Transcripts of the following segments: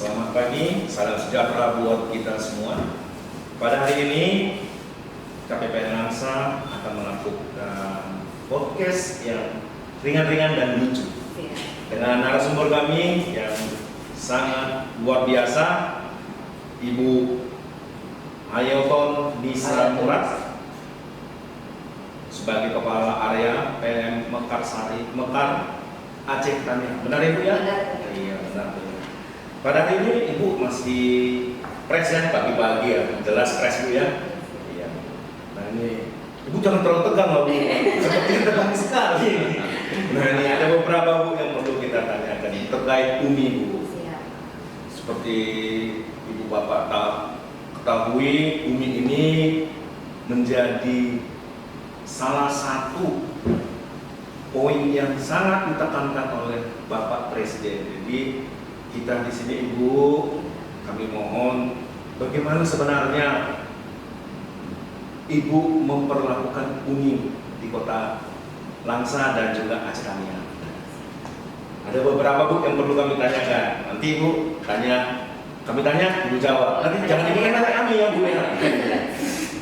Selamat pagi, salam sejahtera buat kita semua. Pada hari ini, KPPN Langsa akan melakukan podcast yang ringan-ringan dan lucu dengan narasumber kami yang sangat luar biasa, Ibu Ayoton Nisa Murad sebagai Kepala Area PLN Mekar Aceh Tamiang. Benar Ibu ya? Benar. Iya benar. Pada hari ini Ibu masih fresh ya, pagi-pagi ya, jelas fresh Bu ya. Iya. Nah ini Ibu jangan terlalu tegang loh Bu, sepertinya tegang sekali. Nah ini ada beberapa Bu yang perlu kita tanyakan terkait Umi Bu. Seperti Ibu Bapak ketahui, Umi ini menjadi salah satu poin yang sangat ditekankan oleh Bapak Presiden. Jadi kita di sini Ibu, kami mohon bagaimana sebenarnya Ibu memperlakukan Umi di Kota Langsa dan juga Aceh Tamiang. Ada beberapa Bu yang perlu kami tanyakan. Nanti Ibu tanya, kami tanya, Ibu jawab. Nanti jangan ini kan kami ya Bu ya.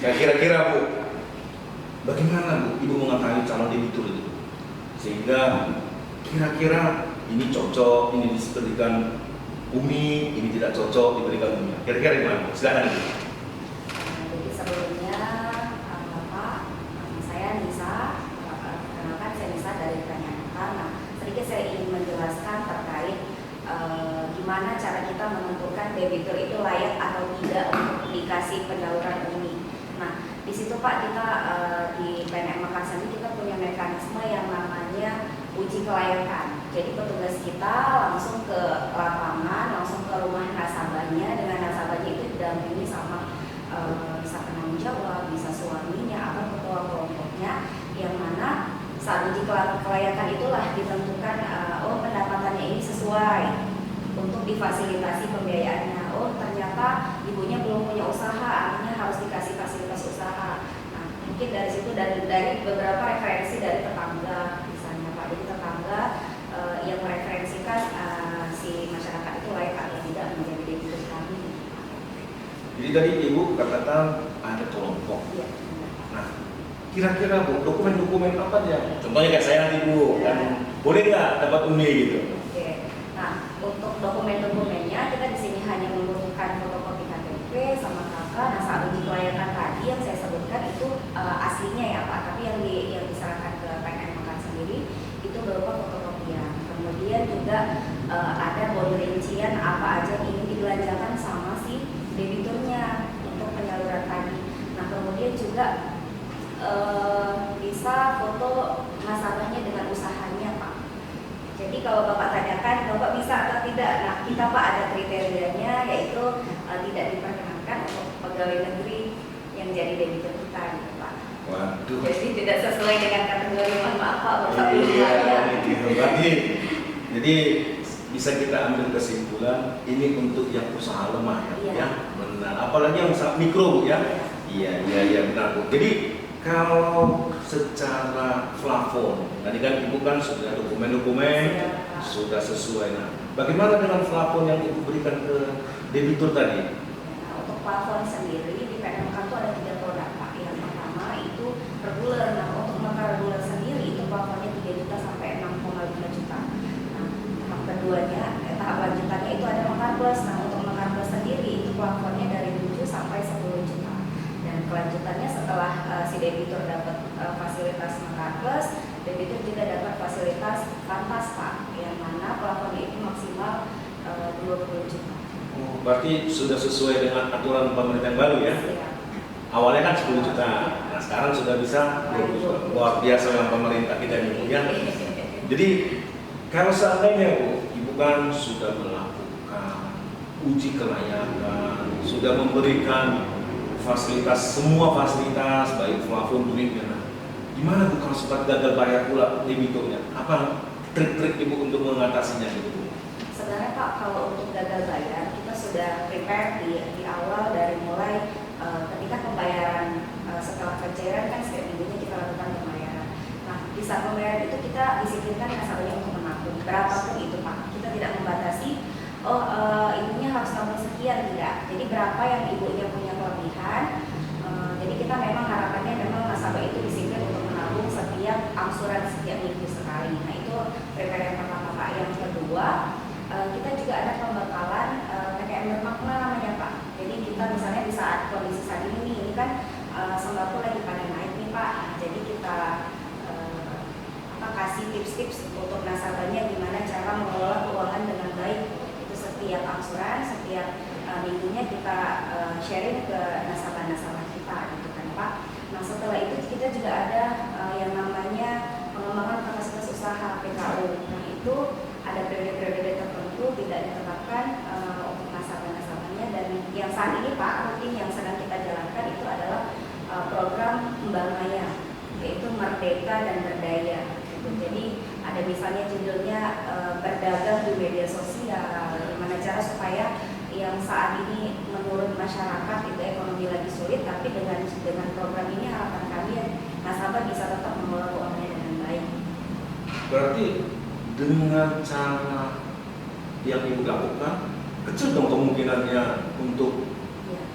Ya kira-kira Bu, bagaimana Bu Ibu mengetahui calon debitur itu? Sehingga kira-kira ini cocok, ini diberikan Umi, ini tidak cocok diberikan Umi. Kira-kira gimana? Silakan. Jadi sebelumnya Bapak, saya Nisa, kenalkan saya Nisa dari PLN. Nah, sedikit saya ingin menjelaskan terkait gimana cara kita menentukan debitur itu layak atau tidak untuk dikasih penyaluran Umi. Nah, di situ Pak kita di PNM Mekar sendiri kita punya mekanisme yang namanya uji kelayakan. Jadi petugas kita langsung ke lapangan, langsung ke rumah nasabahnya, dengan nasabahnya itu didampingi sama bisa penanggung jawab, bisa suaminya atau ketua kelompoknya, yang mana saat uji kelayakan itulah ditentukan oh pendapatannya ini sesuai untuk difasilitasi pembiayaannya. Oh ternyata ibunya belum punya usaha, artinya harus dikasih fasilitas usaha. Nah mungkin dari situ dari beberapa referensi dari tetangga misalnya Pak, jadi tetangga yang mereferensikan si masyarakat itu layak atau tidak menjadi debitur kami. Jadi tadi Ibu katakan ada kelompok. Iya. Nah, kira-kira Bu, dokumen-dokumen apa ya? Contohnya kayak saya nanti Bu, kan boleh nggak dapat Umi gitu? Oke. Nah, untuk dokumen-dokumennya kita di sini hanya membutuhkan fotokopi KTP sama KK. Nah, saat uji kelayakan tadi yang saya sebutkan itu aslinya ya Pak, tapi yang diserahkan ke PNM Mekar sendiri itu berupa fotokopian. Kemudian juga ada poin rincian apa aja yang ingin dibelanjakan sama si debiturnya untuk penyaluran tadi. Nah, kemudian juga bisa foto nasabahnya dengan usahanya Pak. Jadi kalau Bapak tanyakan, Bapak bisa atau tidak? Nah, kita Pak ada kriterianya, yaitu tidak diperkenankan untuk pegawai negeri yang jadi debitur kita gitu Pak. Waduh. Jadi tidak sesuai dengan kategori, mohon maaf Pak, Bapak belum Jadi bisa kita ambil kesimpulan ini untuk yang usaha lemah ya, Iya. ya benar. Apalagi yang usaha mikro Bu ya. Iya benar Bu. Jadi kalau secara plafon, tadi kan Ibu kan sudah dokumen-dokumen sudah sesuai. Nah, bagaimana dengan plafon yang Ibu berikan ke debitur tadi? Nah, untuk plafon sendiri di PNM Mekar itu ada 3 produk Pak. Yang pertama itu reguler. Nah, untuk Mekar reguler sendiri itu plafonnya 3 juta sampai 6,5 juta. Nah, tahap keduanya, tahap lanjutannya itu ada Mekar Plus. Nah, untuk Mekar Plus sendiri itu plafonnya dari 7 sampai 10 juta. Dan kelanjutannya setelah si debitur dapat fasilitas Mekar Plus, debitur juga dapat fasilitas Fantas Pak, yang mana plafonnya itu maksimal 20 juta. Oh, berarti sudah sesuai dengan aturan pemerintah yang baru ya? Awalnya kan 10 juta, nah sekarang sudah bisa 20 juta. Luar biasa yang pemerintah kita ini ya. Jadi kalau seandainya Bu, Ibu kan sudah melakukan uji kelayakan, sudah memberikan fasilitas, semua fasilitas baik plafon duitnya. Nah, gimana Bu kalau sempat gagal bayar pula debiturnya? Apa trik-trik Ibu untuk mengatasinya gitu Bu? Sebenarnya Pak, kalau untuk gagal bayar kita sudah prepare di awal dari mulai ketika pembayaran setelah pencairan kan setiap minggunya kita lakukan pembayaran. Nah di saat pembayaran itu kita disiplinkan nasabahnya untuk menabung berapapun itu Pak. Kita tidak membatasi ibunya kelebihan tidak. Jadi berapa yang ibunya punya kelebihan. Jadi kita memang harapannya memang nasabah itu disiplin untuk menabung setiap angsuran setiap minggu sekali. Nah itu prepare yang pertama Pak. Yang kedua, kita juga ada pembekalan PKM bermakna namanya Pak. Jadi kita misalnya di saat kondisi saat ini kan sembako lagi pada naik nih Pak. Nah, jadi kita kasih tips-tips untuk nasabahnya gimana cara mengelola keuangan dengan baik. Itu setiap angsuran, setiap minggunya kita sharing ke nasabah-nasabah kita gitu kan Pak. Nah setelah itu kita juga ada yang namanya pengembangan kapasitas usaha PKU. Nah itu ada periode-periode tertentu tidak ditetapkan untuk nasabah-nasabahnya, dan yang saat ini Pak rutin yang sedang kita jalankan itu adalah program Mbak Maya, yaitu Merdeka dan Berdaya. Jadi ada misalnya judulnya berdagang di media sosial, gimana cara supaya yang saat ini menurut masyarakat itu ekonomi lagi sulit, tapi dengan program ini harapan kami nasabah bisa tetap mengelola keuangannya dengan baik. Berarti dengan cara yang ibu lakukan kecil dong kemungkinannya untuk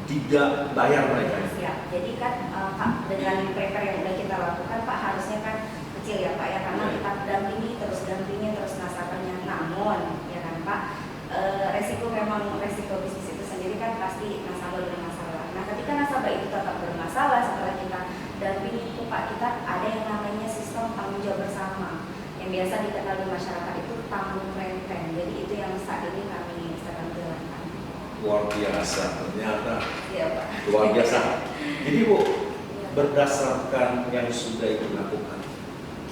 tidak bayar mereka. Siap. Jadi kan dengan prepare yang sudah kita lakukan Pak harusnya kan kecil ya Pak ya, karena kita dampingi terus nasabahnya. Namun ya kan Pak, resiko bisnis itu sendiri kan pasti nasabah bermasalah. Nah ketika nasabah itu tetap bermasalah setelah kita dampingi itu Pak, kita ada yang namanya sistem tanggung jawab bersama yang biasa dikenal di masyarakat itu tanggung renteng. Jadi itu yang saat ini kami sedang jalankan. Luar biasa ternyata. Iya Pak. Luar biasa. Jadi Bu, berdasarkan yang sudah ibu lakukan,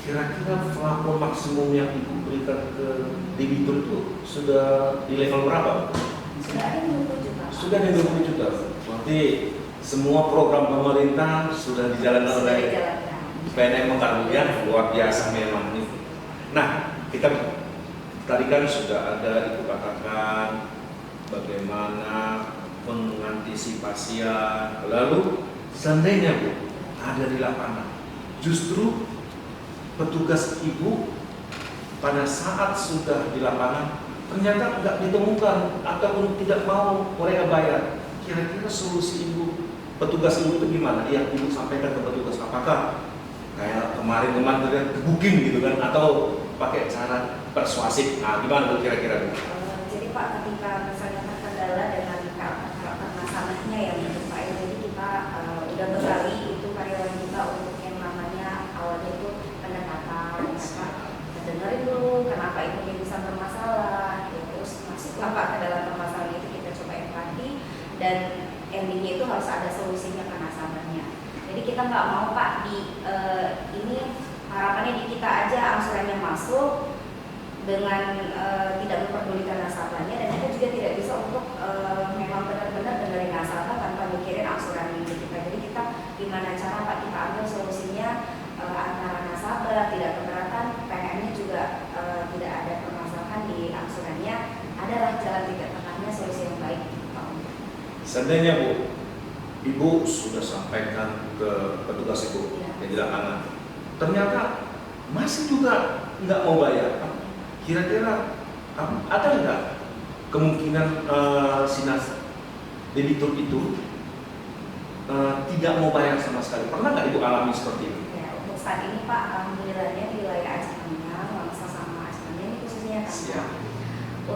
kira-kira plafon maksimum yang ibu berikan ke debitur itu sudah di level berapa? Sudah ada yang 20 juta. Sudah ada 20 juta. Berarti semua program pemerintah sudah dijalankan oleh PNM Mekar ya, luar biasa memang ini. Nah, kita tadi kan sudah ada ibu katakan bagaimana pengantisipasian. Lalu seandainya Bu ada di lapangan, justru petugas ibu pada saat sudah di lapangan ternyata tidak ditemukan ataupun tidak mau mereka bayar. Kira-kira solusi ibu, petugas ibu itu gimana? Yang ibu sampaikan ke petugas, apakah kayak kemarin terlihat booking gitu kan, atau pakai cara persuasif? Nah, gimana Bu kira-kira? Jadi Pak, ketika misalnya terkendala dengan karakter nasabahnya yang Pak, jadi kita udah bekali itu karyawan kita untuk yang namanya awalnya itu pendekatan, kita dengerin dulu kenapa itu bisa bermasalah, terus masuklah Pak ke dalam permasalahan itu, kita coba empati dan endingnya itu harus ada solusinya ke nasabahnya. Jadi kita nggak mau Pak ini harapannya di kita aja angsurannya masuk dengan tidak memperdulikan nasabahnya, dan kita juga tidak bisa untuk memang benar-benar dengerin nasabah tanpa mikirin angsuran minggu kita. Jadi kita gimana cara Pak kita ambil solusinya antara nasabah tidak keberatan, PNM-nya juga tidak ada permasalahan di angsurannya, adalah jalan tiga tengahnya, solusi yang baik Pak. Seandainya Bu, ibu sudah sampaikan ke petugas ibu yang di lapangan, ternyata masih juga nggak mau bayar. Kira-kira ada nggak kemungkinan sinas debitur itu tidak mau bayar sama sekali? Pernah nggak ibu alami seperti itu? Ya, untuk saat ini Pak, alhamdulillahnya di wilayah Asamannya, Wangsa sama Asamannya ini khususnya kan Pak,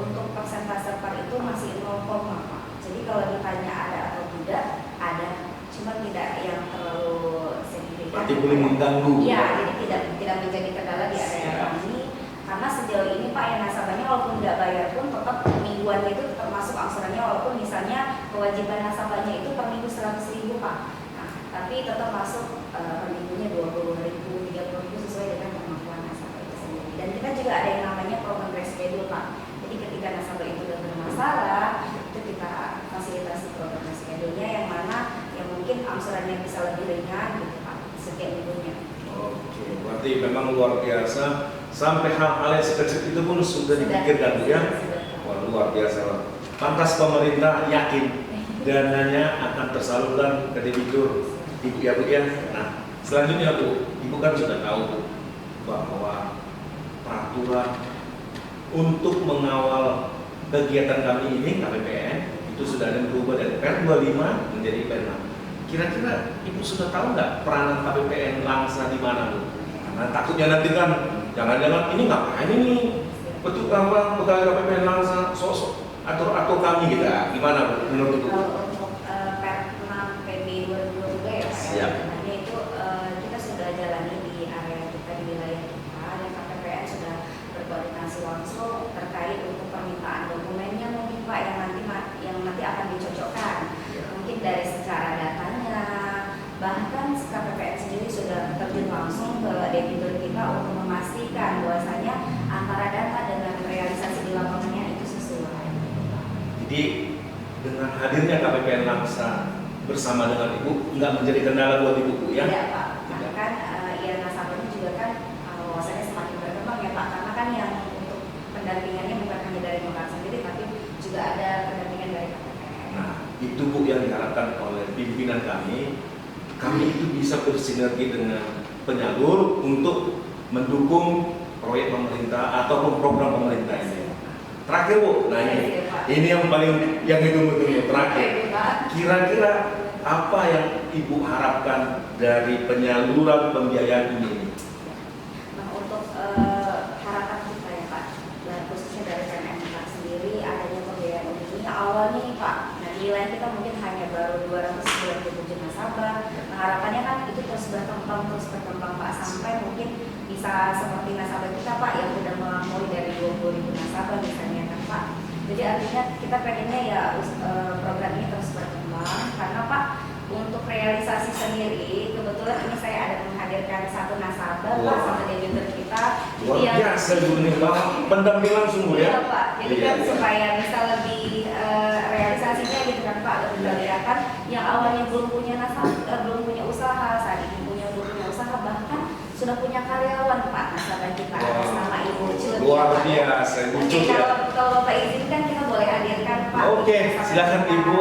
untuk persentase par itu masih 0, Pak. Jadi kalau ditanya ada atau tidak, ada, cuma tidak yang terlalu signifikan. Berarti boleh mengganggu. Iya, jadi tidak menjadi kendala di area kami. Karena sejauh ini Pak, yang nasabahnya walaupun nggak bayar pun tetap mingguan itu tetap masuk angsurannya, walaupun misalnya kewajiban nasabahnya itu per minggu 100.000 Pak. Nah, tapi tetap masuk per minggunya 20.000, 30.000 sesuai dengan kemampuan nasabah itu sendiri. Dan kita juga ada yang namanya program reschedule Pak. Jadi ketika nasabah itu sudah bermasalah, itu kita fasilitasi program reschedule-nya yang mana yang mungkin angsurannya bisa lebih ringan gitu Pak setiap minggunya. Oke, berarti memang luar biasa. Sampai hal-hal yang sekecil itu pun sudah dipikirkan Bu ya. Wah, luar biasa. Pantas pemerintah yakin dananya akan tersalurkan ke debitur ibu ya Bu ya. Nah, selanjutnya Bu, ibu kan sudah tahu Bu, bahwa peraturan untuk mengawal kegiatan kami ini KPPN itu sudah ada yang berubah dari Per 25 menjadi Per 6. Kira-kira Ibu sudah tahu nggak peranan KPPN Langsa di mana, Bu? Karena takutnya nanti kan jangan-jangan ini ngapain ini betul apa pegawai KPPN Langsa sosok atau kami gitu, gimana, Bu, menurut Ibu? Kalau untuk Per 6 PB 2022 ya Pak, Siap. ya. Sebenarnya itu kita sudah jalani di area kita, di wilayah kita, dan KPPN sudah berkoordinasi langsung terkait untuk permintaan dokumennya mungkin Pak yang nanti akan dicocokkan. Mungkin dari secara datanya, bahkan KPPN sendiri sudah terjun langsung ke debitur kita untuk memastikan bahwasanya antara data dengan realisasi di lapangannya itu sesuai. Jadi dengan hadirnya KPPN Langsa bersama dengan Ibu nggak menjadi kendala buat Ibu, Bu, ya? Tidak Pak, karena kan ya nasabahnya juga kan wawasannya semakin berkembang ya Pak, karena kan yang untuk pendampingannya bukan hanya dari Mekar sendiri, tapi juga ada pendampingan dari KPPN. Nah, itu Bu yang diharapkan oleh pimpinan kami. Kami itu bisa bersinergi dengan penyalur untuk mendukung proyek pemerintah ataupun program pemerintah ini. Terakhir Bu, nah ini yang paling yang ditunggu-tunggu terakhir. Kira-kira apa yang Ibu harapkan dari penyaluran pembiayaan ini? Nah, untuk harapan kita ya Pak, dan khususnya dari PNM sendiri adanya pembiayaan ini awalnya nih Pak, nah nilai kita mungkin hanya baru 297 nasabah. Nah, harapannya kan itu terus berkembang Pak, sampai mungkin bisa seperti nasabah kita Pak yang sudah melampaui dari 20.000 nasabah misalnya kan Pak. Jadi artinya kita pengennya ya program ini terus berkembang, karena Pak untuk realisasi sendiri kebetulan ini saya ada menghadirkan satu nasabah Pak sama debitur kita. Luar biasa ini Pak, pendampingan sungguh ya. Iya Pak, jadi kan supaya bisa lebih realisasinya gitu kan Pak, lebih kelihatan yang awalnya belum punya nasabah, belum punya usaha, saat ini belum punya usaha, bahkan sudah punya karyawan Pak nasabah kita sama Ibu Cut. Luar biasa, Ibu Cut ya. Kalau Bapak izinkan kita boleh hadirkan Pak. Oke, silakan kita. Ibu,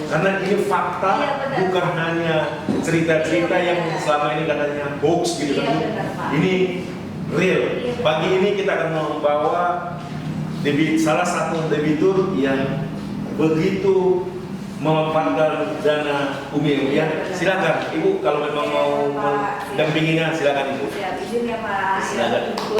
karena ini fakta, Iya, benar. bukan hanya cerita-cerita Iya, yang benar. selama ini katanya hoax gitu Iya, kan. benar, Pak. Ini real. Iya, benar. Pagi ini kita akan membawa salah satu debitur yang begitu memanfaatkan dana Umi ya. Silakan Ibu kalau memang mau mendampinginya, silakan Ibu. Siap, izin ya Pak. Silakan. Ibu.